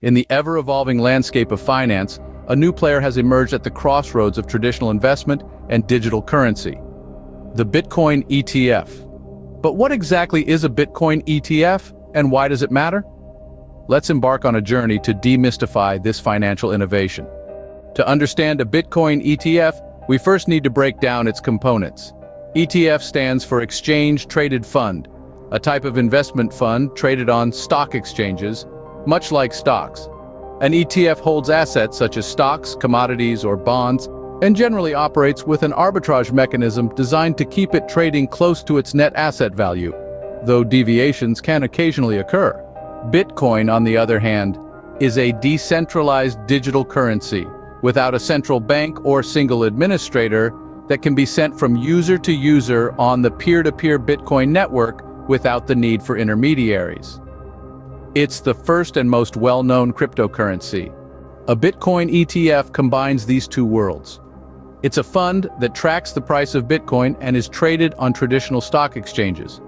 In the ever-evolving landscape of finance, a new player has emerged at the crossroads of traditional investment and digital currency: the Bitcoin ETF. But what exactly is a Bitcoin ETF, and why does it matter? Let's embark on a journey to demystify this financial innovation. To understand a Bitcoin ETF, we first need to break down its components. ETF stands for Exchange Traded Fund, a type of investment fund traded on stock exchanges, much like stocks. An ETF holds assets such as stocks, commodities, or bonds, and generally operates with an arbitrage mechanism designed to keep it trading close to its net asset value, though deviations can occasionally occur. Bitcoin, on the other hand, is a decentralized digital currency without a central bank or single administrator that can be sent from user to user on the peer-to-peer Bitcoin network without the need for intermediaries. It's the first and most well-known cryptocurrency. A Bitcoin ETF combines these two worlds. It's a fund that tracks the price of Bitcoin and is traded on traditional stock exchanges.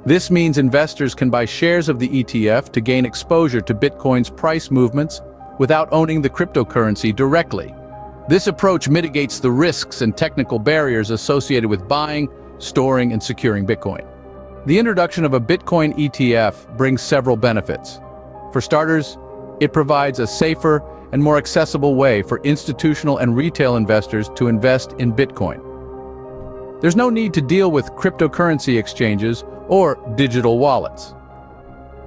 This means investors can buy shares of the ETF to gain exposure to Bitcoin's price movements without owning the cryptocurrency directly. This approach mitigates the risks and technical barriers associated with buying, storing, and securing Bitcoin. The introduction of a Bitcoin ETF brings several benefits. For starters, it provides a safer and more accessible way for institutional and retail investors to invest in Bitcoin. There's no need to deal with cryptocurrency exchanges or digital wallets.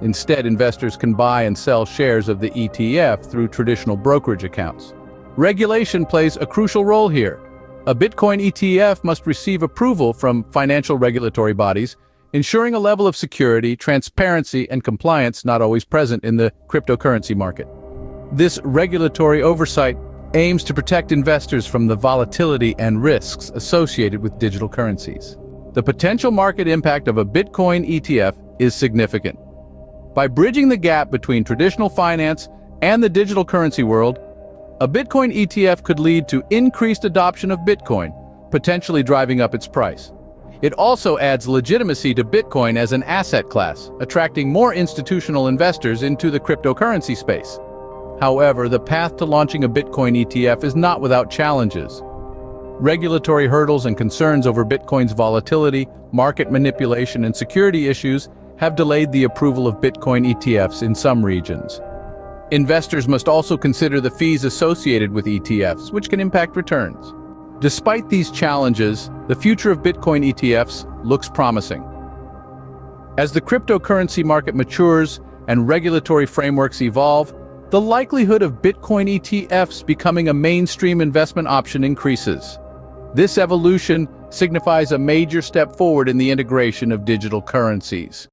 Instead, investors can buy and sell shares of the ETF through traditional brokerage accounts. Regulation plays a crucial role here. A Bitcoin ETF must receive approval from financial regulatory bodies, ensuring a level of security, transparency, and compliance not always present in the cryptocurrency market. This regulatory oversight aims to protect investors from the volatility and risks associated with digital currencies. The potential market impact of a Bitcoin ETF is significant. By bridging the gap between traditional finance and the digital currency world, a Bitcoin ETF could lead to increased adoption of Bitcoin, potentially driving up its price. It also adds legitimacy to Bitcoin as an asset class, attracting more institutional investors into the cryptocurrency space. However, the path to launching a Bitcoin ETF is not without challenges. Regulatory hurdles and concerns over Bitcoin's volatility, market manipulation, and security issues have delayed the approval of Bitcoin ETFs in some regions. Investors must also consider the fees associated with ETFs, which can impact returns. Despite these challenges, the future of Bitcoin ETFs looks promising. As the cryptocurrency market matures and regulatory frameworks evolve, the likelihood of Bitcoin ETFs becoming a mainstream investment option increases. This evolution signifies a major step forward in the integration of digital currencies.